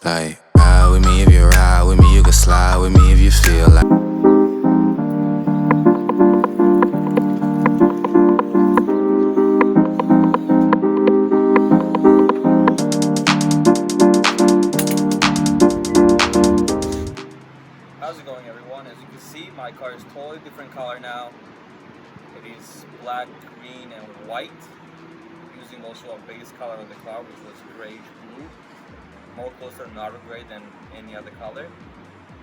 Like, ride with me if you ride with me, you can slide with me if you feel like. How's it going, everyone? As you can see, my car is totally different color now. It is black, green, and white, using also a base color of the car, which was grayish blue, more closer to auto gray than any other color.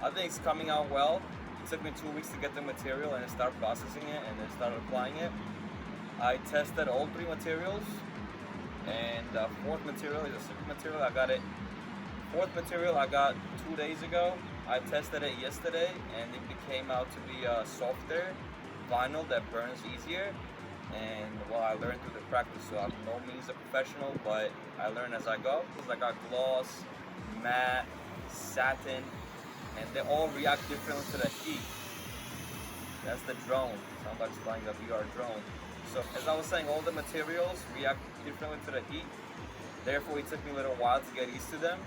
I think it's coming out well. It took me 2 weeks to get the material and then start processing it and then start applying it. I tested all 3 materials, and the 4th material is a secret material. I got it. 4th material I got 2 days ago. I tested it yesterday and it came out to be a softer vinyl that burns easier. And well, I learned through the practice, so I'm no means a professional, but I learn as I go. I got gloss, matte, satin, and they all react differently to the heat. That's the drone. Somebody's flying a VR drone. So as I was saying, all the materials react differently to the heat. Therefore, it took me a little while to get used to them.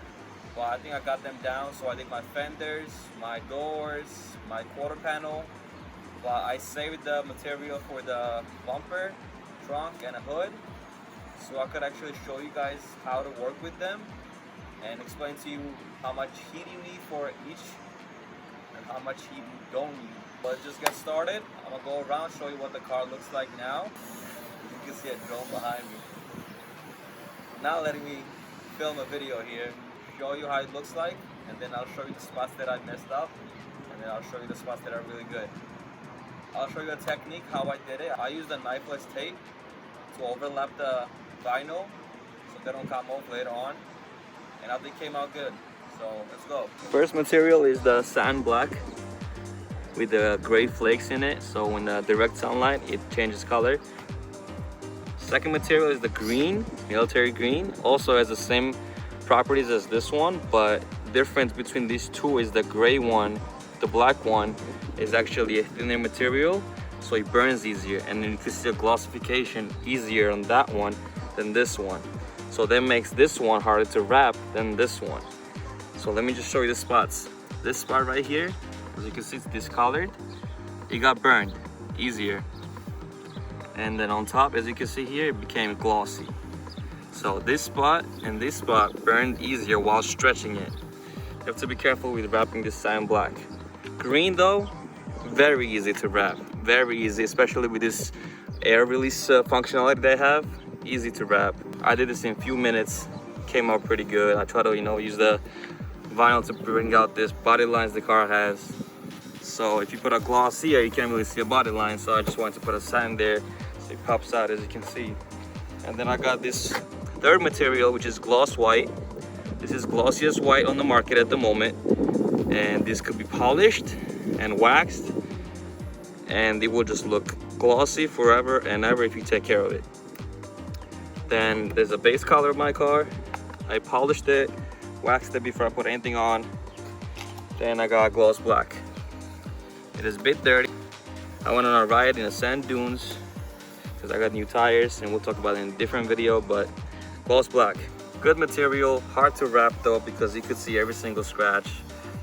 But I think I got them down. So I did my fenders, my doors, my quarter panel. But I saved the material for the bumper, trunk, and a hood, so I could actually show you guys how to work with them and explain to you how much heat you need for each and how much heat you don't need. Let's just get started. I'm gonna go around, show you what the car looks like now. You can see a drone behind me. Now letting me film a video here, show you how it looks like, and then I'll show you the spots that I messed up, and then I'll show you the spots that are really good. I'll show you the technique, how I did it. I used a knifeless tape to overlap the vinyl so they don't come off later on, and I think it came out good. So let's go. First material is the sand black with the gray flakes in it, so in the direct sunlight it changes color. Second material is the green, military green. Also has the same properties as this one, but the difference between these two is the gray one, the black one, is actually a thinner material, so it burns easier, and then you can see the glossification easier on that one than this one. So that makes this one harder to wrap than this one. So let me just show you the spots. This spot right here, as you can see, it's discolored. It got burned easier. And then on top, as you can see here, it became glossy. So this spot and this spot burned easier while stretching it. You have to be careful with wrapping this sand black. Green though, very easy to wrap, very easy, especially with this air release functionality they have. Easy to wrap. I did this in a few minutes, came out pretty good. I try to, use the vinyl to bring out this body lines the car has. So if you put a gloss here, you can't really see a body line, so I just wanted to put a sand there so it pops out, as you can see. And then I got this third material, which is gloss white. This is glossiest white on the market at the moment, and this could be polished and waxed, and it will just look glossy forever and ever if you take care of it. Then there's a base color of my car. I polished it, waxed it before I put anything on. Then I got gloss black. It is a bit dirty. I went on a ride in the sand dunes because I got new tires, and we'll talk about it in a different video. But gloss black, good material, hard to wrap though, because you could see every single scratch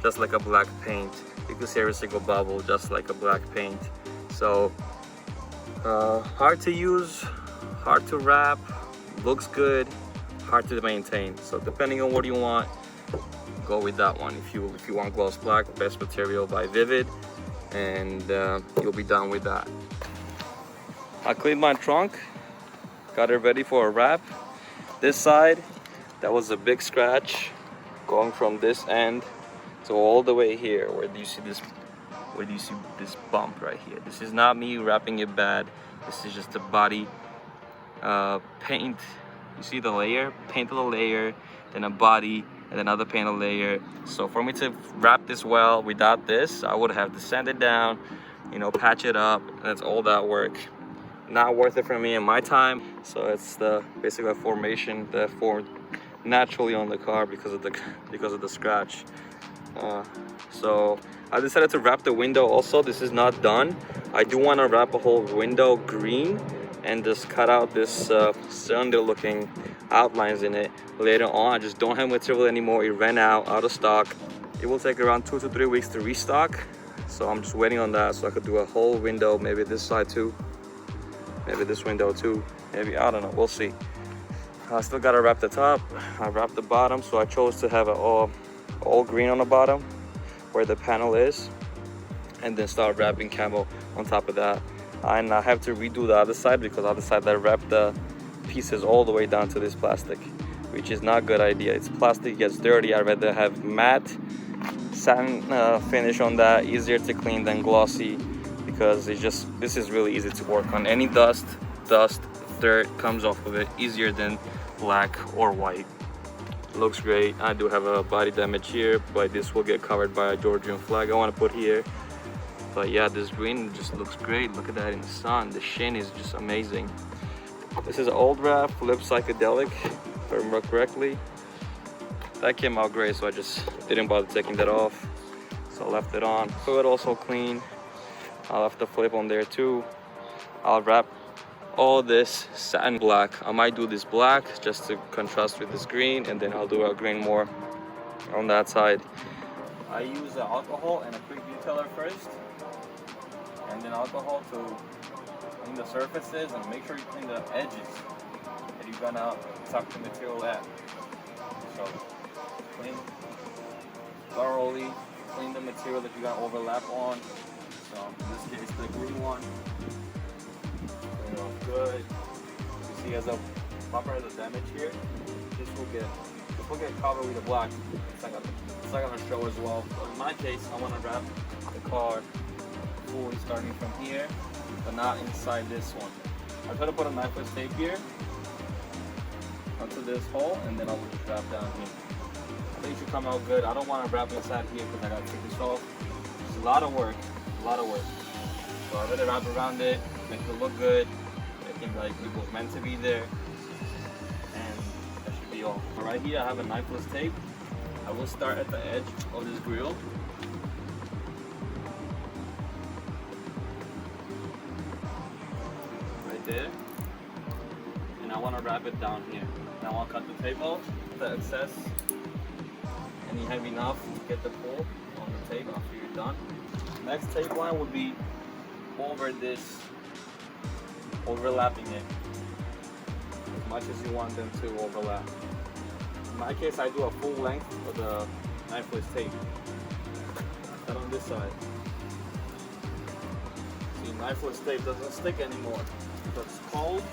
just like a black paint. You can see every single bubble just like a black paint. So hard to use, hard to wrap, looks good, hard to maintain. So depending on what you want, go with that one. If you want gloss black, best material by Vivid, and you'll be done with that. I cleaned my trunk, got it ready for a wrap. This side, that was a big scratch going from this end to all the way here. Where do you see this bump right here? This is not me wrapping it bad. This is just a body paint. You see the layer, paint the layer, then a body, and another paint layer. So for me to wrap this well without this, I would have to sand it down, patch it up. That's all that work. Not worth it for me and my time. So it's basically a formation that formed naturally on the car because of the scratch. So I decided to wrap the window also. This is not done. I do want to wrap a whole window green and just cut out this cylinder looking outlines in it later on. I just don't have material anymore. It ran out of stock. It will take around 2 to 3 weeks to restock, so I'm just waiting on that so I could do a whole window, maybe this side too, maybe this window too, maybe, I don't know, we'll see. I still gotta wrap the top, I wrapped the bottom, so I chose to have it all green on the bottom where the panel is, and then start wrapping camo on top of that. And I have to redo the other side because the other side I wrapped the pieces all the way down to this plastic, which is not a good idea. It's plastic, it gets dirty. I'd rather have matte satin finish on that, easier to clean than glossy, because it's just, this is really easy to work on. Any dust, dirt comes off of it easier than black or white. Looks great. I do have a body damage here, but this will get covered by a Georgian flag I want to put here. But yeah, this green just looks great. Look at that in the sun. The sheen is just amazing. This is an old wrap, flip psychedelic, if I remember correctly. That came out great, so I just didn't bother taking that off. So I left it on. Hood also clean. I left the flip on there too. I'll wrap all this satin black. I might do this black just to contrast with this green, and then I'll do a green more on that side. I use alcohol and a quick detailer first, and then alcohol to clean the surfaces and make sure you clean the edges that you're gonna tuck the material at. So clean thoroughly, clean the material that you got overlap on. So in this case, the green one. Good. You see, as a bumper has a damage here, this will get covered with the black. It's not gonna show as well. But in my case, I want to wrap the car fully starting from here, but not inside this one. I try to put a knifeless tape here onto this hole, and then I'll just wrap down here. I think it should come out good. I don't want to wrap inside here because I gotta take this off. It's a lot of work, So I better wrap around it, make it look good. Like it was meant to be there, and that should be all. Right here I have a knifeless tape. I will start at the edge of this grill. Right there. And I want to wrap it down here. Now I'll cut the tape off, the excess, and you have enough to get the pull on the tape after you're done. Next tape line would be over this, overlapping it as much as you want them to overlap. In my case, I do a full length of the knifeless tape. Cut on this side. See, knifeless tape doesn't stick anymore. So it's cold.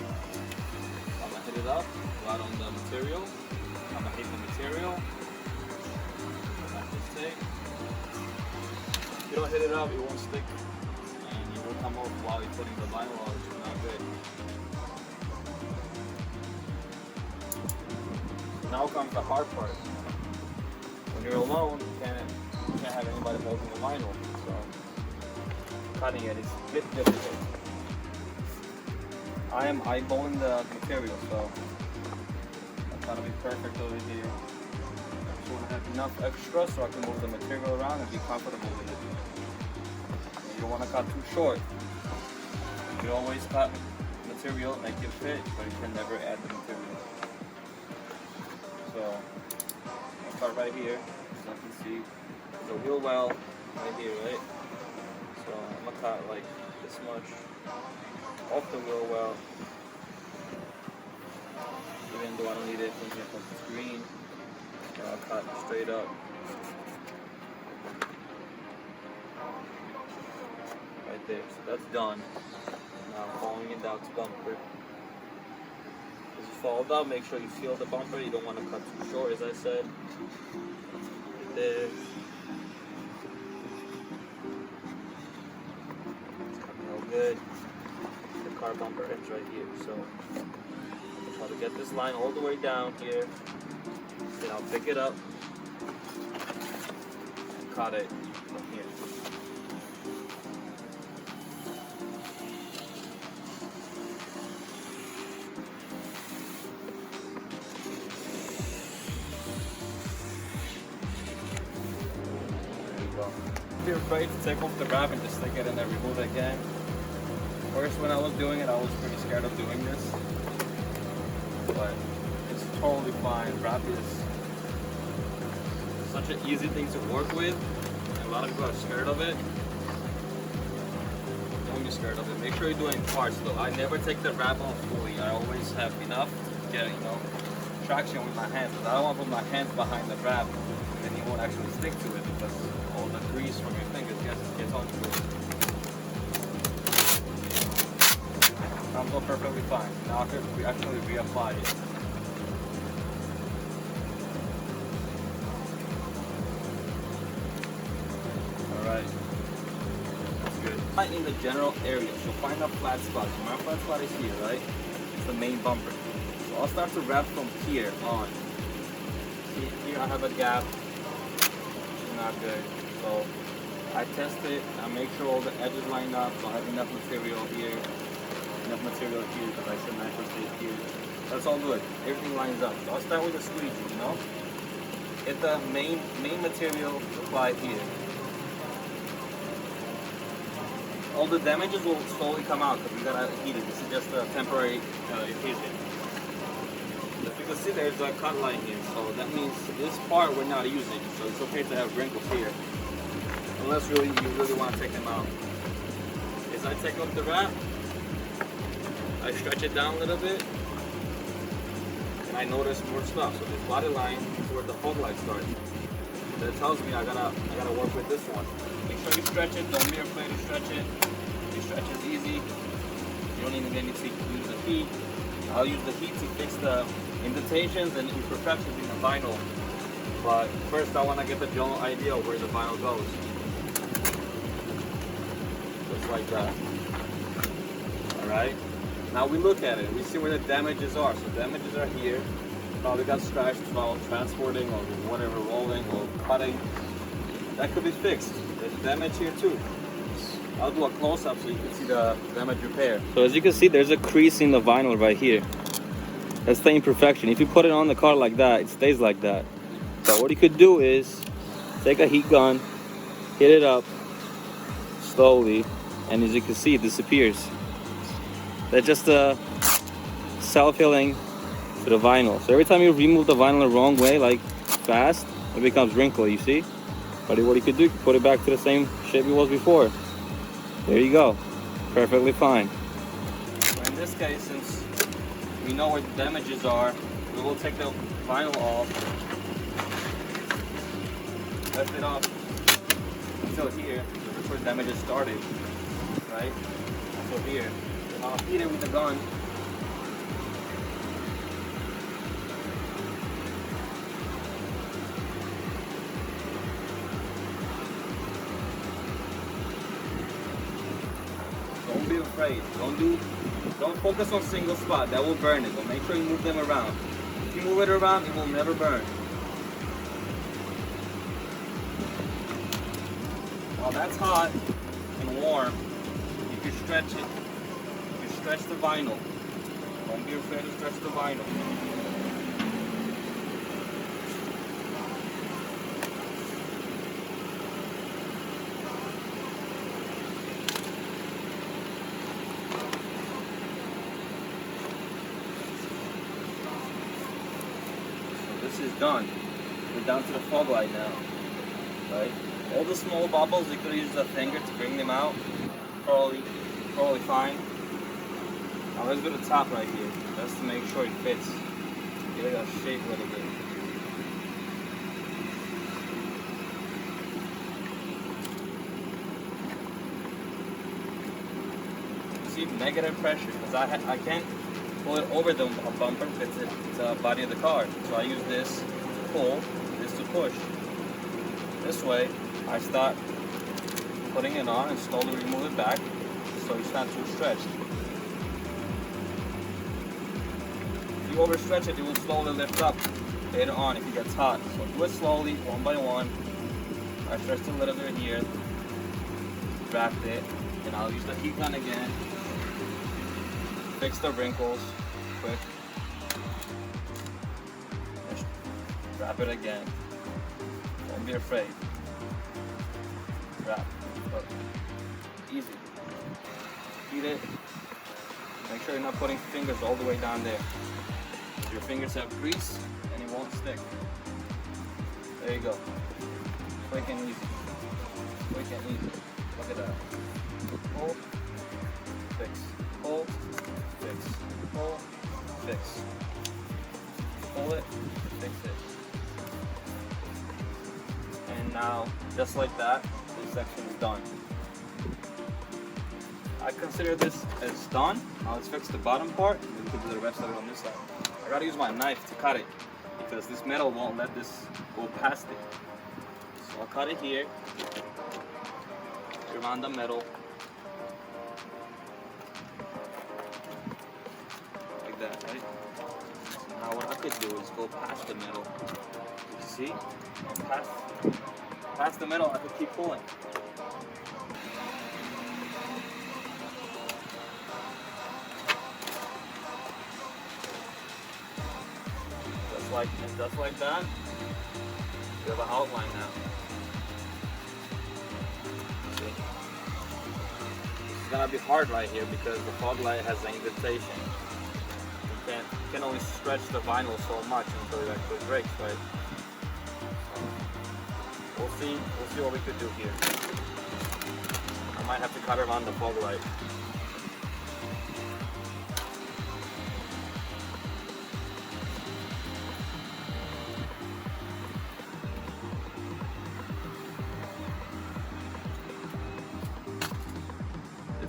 I'm gonna hit it up, go out on the material. I'm gonna hit the material. Knifeless tape. If you don't hit it up, it won't stick. Will come off while you're putting the vinyl on, which is not good. Now comes the hard part. When you're alone, you can't have anybody holding the vinyl, so cutting it is a bit difficult. I am eyeballing the material, so I'm trying to be perfect over here. I just want to have enough extra so I can move the material around and be comfortable with it. You don't want to cut too short. You can always cut material, make it fit, but you can never add the material. So I'll cut right here, so you can see the wheel well right here, right? So I'm gonna cut like this much off the wheel well, even though I don't need it because it's green. And I'll cut straight up. There, so that's done. Now I'm following it down to bumper. As you follow down, make sure you seal the bumper. You don't want to cut too short, as I said. There. It's coming out good. The car bumper ends right here. So I'll try to get this line all the way down here. Then I'll pick it up and cut it from here. Be afraid to take off the wrap and just stick it in and remove it again. First, when I was doing it, I was pretty scared of doing this, but it's totally fine. Wrap is such an easy thing to work with. And a lot of people are scared of it. Don't be scared of it. Make sure you're doing parts though. I never take the wrap off fully. I always have enough to get, you know, traction with my hands. But I don't want to put my hands behind the wrap and then you won't actually stick to it because all the grease from your fingers gets onto it. Comes out perfectly fine. Now I can actually reapply it. Alright. That's good. Right in the general area, so find a flat spot. So my flat spot is here, right? It's the main bumper. So I'll start to wrap from here on. See, here I have a gap, which is not good. So I test it, I make sure all the edges line up, so I have enough material here, enough material here, because I said natural tape here. That's all good. Everything lines up. So I'll start with a squeegee, you know? Get the main material applied here. All the damages will slowly come out because we gotta heat it. This is just a temporary adhesion. If you can see, there's a cut line here, so that means this part we're not using. So it's okay to have wrinkles here, unless you really want to take them out. As I take off the wrap, I stretch it down a little bit, and I notice more stuff. So this body line is where the fog light starts. That tells me I gotta work with this one. Make sure you stretch it. Don't be afraid to stretch it. You stretch it easy. You don't even need to use the heat. I'll use the heat to fix the indentations and imperfections in the vinyl. But first, I want to get the general idea of where the vinyl goes. Just like that. All right. Now we look at it. We see where the damages are. So damages are here. Probably got scratched while transporting or whatever, rolling or cutting. That could be fixed. There's damage here too. I'll do a close-up so you can see the damage repair. So as you can see, there's a crease in the vinyl right here. That's the imperfection. If you put it on the car like that, it stays like that. So what you could do is take a heat gun, hit it up slowly, and as you can see, it disappears. That's just a self-healing to the vinyl. So every time you remove the vinyl the wrong way, like fast, it becomes wrinkly, you see? But what you could do, you could put it back to the same shape it was before. There you go. Perfectly fine. So in this case, since we know where the damages are, we will take the vinyl off, lift it up until here. That's where damages started, right? So here. And I'll heat it with the gun. Don't be afraid. Don't focus on single spot. That will burn it. But make sure you move them around. If you move it around, it will never burn. While that's hot and warm, you can stretch it. You can stretch the vinyl. Don't be afraid to stretch the vinyl. This is done. We're down to the fog light now, right? All the small bubbles, you could use the finger to bring them out. Probably fine. Now let's go to the top right here, just to make sure it fits. Give it a shape a little bit. See, negative pressure, because I can't pull it over the bumper because it's the body of the car. So I use this to pull, this to push. This way, I start putting it on and slowly remove it back so it's not too stretched. If you overstretch it, it will slowly lift up later on if it gets hot. So do it slowly, one by one. I stretched a little bit here, wrapped it, and I'll use the heat gun again. Fix the wrinkles quick. Wrap it again. Don't be afraid. Wrap. Look. Easy. Heat it. Make sure you're not putting fingers all the way down there. If your fingers have grease and it won't stick. There you go. Quick and easy. Quick and easy. Look at that. Pull, fix. Pull, fix. Pull, fix. Pull it, fix it. And now, just like that, this section is done. I consider this as done. Now let's fix the bottom part and we can do the rest of it on this side. I gotta use my knife to cut it because this metal won't let this go past it. So I'll cut it here, around the metal, like that, right? So now what I could do is go past the metal. You see? Past the metal, I could keep pulling. Just like that, you have an outline now. See? It's gonna be hard right here because the fog light has an indentation. You can only stretch the vinyl so much until it actually breaks, right? So we'll see what we could do here. I might have to cut around the fog light.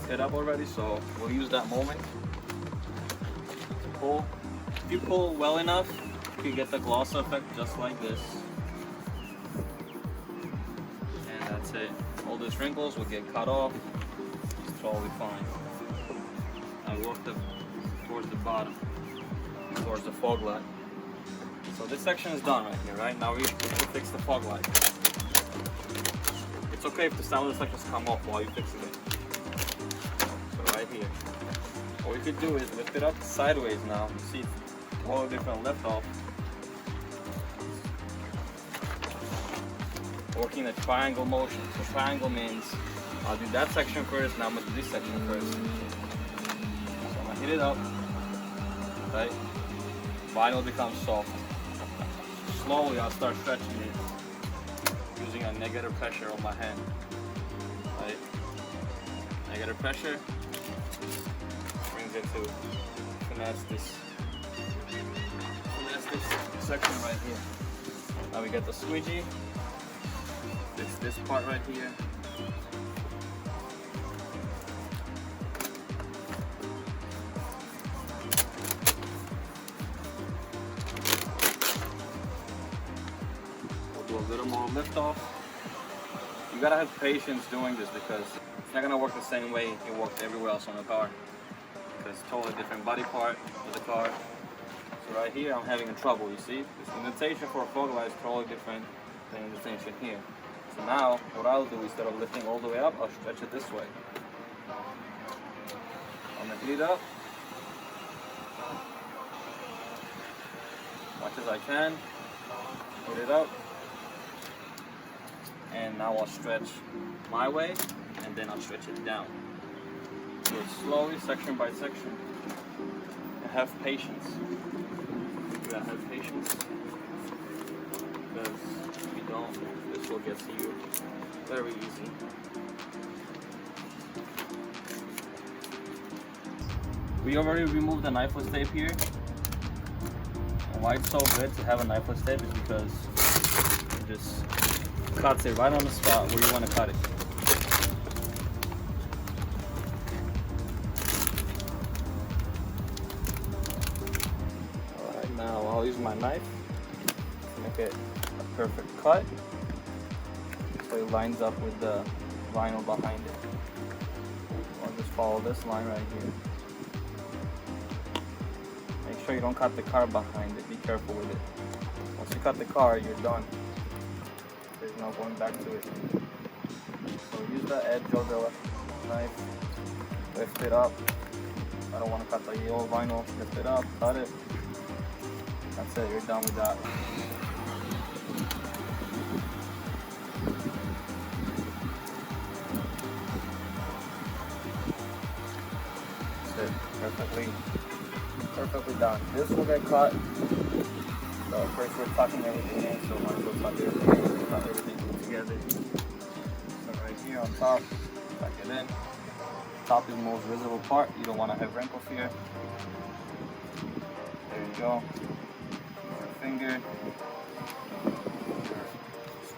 Hit up already, so we'll use that moment to pull. If you pull well enough, you can get the gloss effect just like this. And that's it. All these wrinkles will get cut off. It's totally fine. I worked up towards the bottom, towards the fog light. So this section is done right here, right? Now we have to fix the fog light. It's okay if the sound sections come off while you're fixing it. Right here. What we could do is lift it up sideways now. You see all the different lift off. Working the triangle motion. So triangle means I'll do that section first, and I'm gonna do this section first. So I'm gonna hit it up. Right? Vinyl becomes soft. Slowly I'll start stretching it using a negative pressure on my hand. Right? Negative pressure brings it to finesse this section right here. Now we get the squeegee. It's this part right here. We'll do a little more lift off. You gotta have patience doing this because it's not gonna work the same way it works everywhere else on the car. Because it's totally different body part of the car. So right here I'm having trouble, you see? This indentation for a fog light is totally different than indentation here. So now what I'll do, instead of lifting all the way up, I'll stretch it this way. I'm gonna heat it up as much as I can. Put it up. And now I'll stretch my way, and then I'll stretch it down. Do it slowly, section by section. And have patience. You gotta have patience. Because if you don't, this will get to you very easy. We already removed the knifeless tape here. And why it's so good to have a knifeless tape is because it just cuts it right on the spot where you want to cut it. Alright, now I'll use my knife to make it a perfect cut so it lines up with the vinyl behind it. I'll just follow this line right here. Make sure you don't cut the car behind it, be careful with it. Once you cut the car, you're done. There's no going back to it. So use the edge of the knife, lift it up. I don't want to cut the yellow vinyl, lift it up, cut it. That's it, you're done with that. That's it, perfect perfectly done. This will get cut. So first we're tucking everything in, so might as well tuck everything together. So right here on top, tuck it in. Top is the most visible part. You don't want to have wrinkles here. There you go. Use your finger.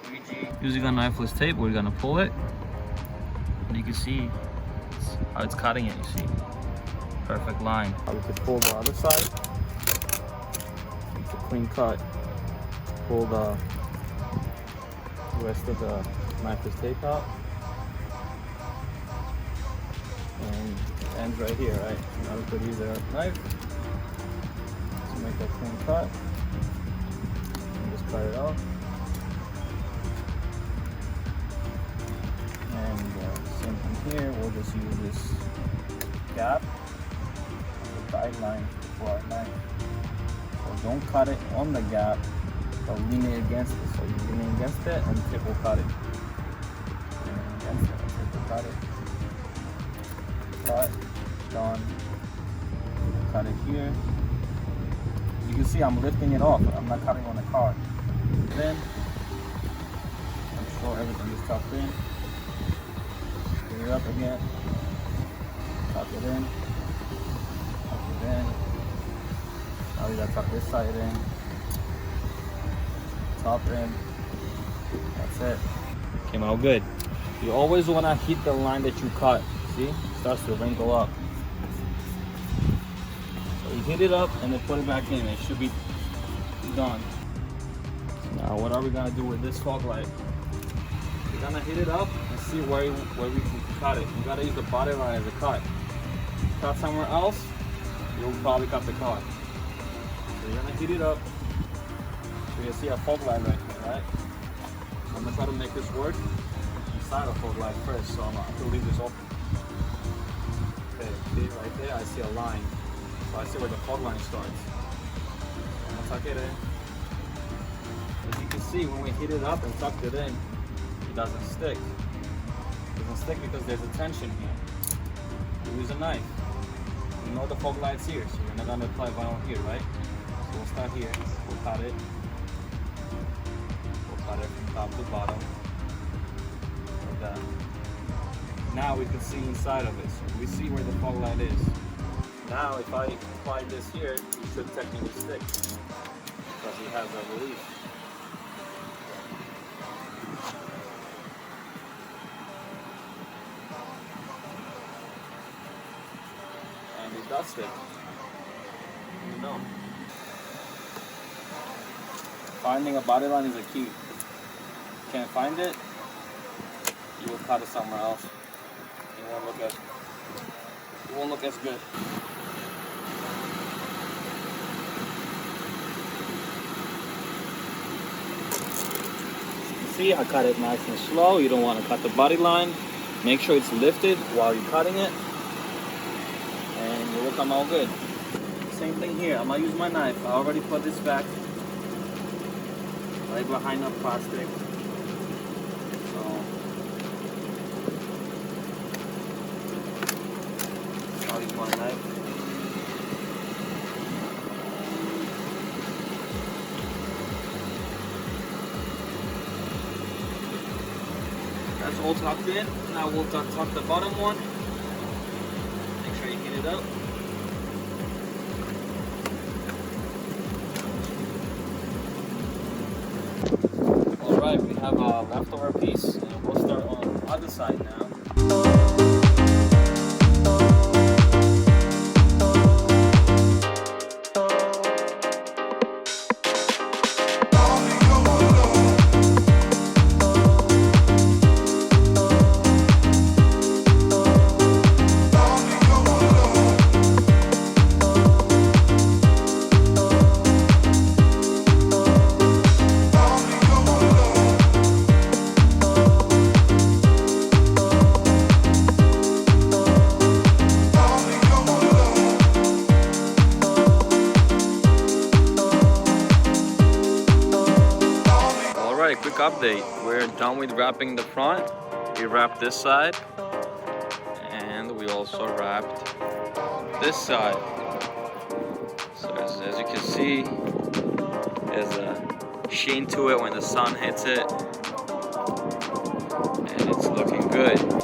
Squeegee. Using a knifeless tape, we're gonna pull it. And you can see how it's cutting it, you see. Perfect line. We could pull the other side. It's a clean cut. Pull the rest of the knifeless tape out. And it ends right here, right? Now we could use a knife to make a clean cut. And just cut it off. And same thing here, we'll just use this gap as a guideline for our knife. So don't cut it on the gap, but lean it against it. So you lean it against it and tip will cut it. Lean it against it and tip will cut it. Cut, done. Cut it here. You can see I'm lifting it off. I'm not cutting on the car. Then, make sure everything is tucked in. Get it up again. Tuck it in. Tuck it in. Now we gotta tuck this side in. Top in. That's it. Came out good. You always wanna hit the line that you cut. See? Starts to wrinkle up. So you hit it up and then put it back in. It should be done. Now what are we gonna do with this fog light? We're gonna hit it up and see where we can cut it. You gotta use the body line as a cut. Cut somewhere else, you'll probably cut the car. So you're gonna heat it up. So you see a fog light right here, right? I'm gonna try to make this work inside a fog light first, so I'm gonna leave this open. Okay, see right there, I see a line. So I see where the fog line starts. I'm gonna tuck it in. As you can see, when we heat it up and tucked it in, it doesn't stick. It doesn't stick because there's a tension here. You use a knife. You know the fog light's here, so you're not gonna apply vinyl here, right? So we'll start here. We'll cut it. We'll cut it from top to bottom. Like that. Now we can see inside of it. So we see where the fog light is. Now if I apply this here, it should technically stick because it has a relief. And it does stick. You know. Finding a body line is a key. Can't find it, you will cut it somewhere else. It won't look as good. See, I cut it nice and slow. You don't want to cut the body line. Make sure it's lifted while you're cutting it, and it will come out good. Same thing here. I'm gonna use my knife. I already put this back right behind the plastic. I'll use my knife. That's all tucked in. Now we'll tuck the bottom one. Make sure you heat it up. Alright, we have a leftover piece, and we'll start on the other side now. Quick update, we're done with wrapping the front. We wrapped this side and we also wrapped this side. So as you can see, there's a sheen to it when the sun hits it, and it's looking good.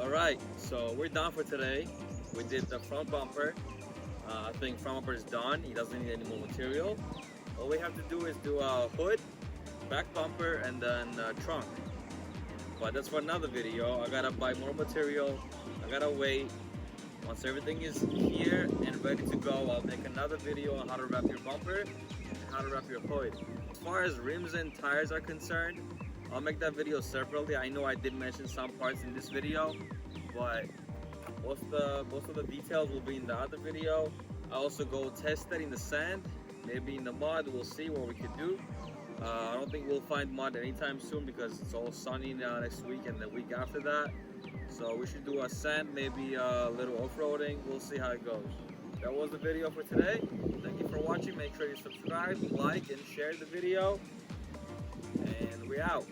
Alright, so we're done for today. We did the front bumper. I think front bumper is done. He doesn't need any more material. All we have to do is do a hood, back bumper, and then trunk. But that's for another video. I gotta buy more material. I gotta wait. Once everything is here and ready to go, I'll make another video on how to wrap your bumper and how to wrap your hood. As far as rims and tires are concerned, I'll make that video separately. I know I did mention some parts in this video, but most of the details will be in the other video. I also go test it in the sand, maybe in the mud. We'll see what we can do. I don't think we'll find mud anytime soon because it's all sunny now next week and the week after that. So we should do a sand, maybe a little off-roading. We'll see how it goes. That was the video for today. Thank you for watching. Make sure you subscribe, like, and share the video. And we're out.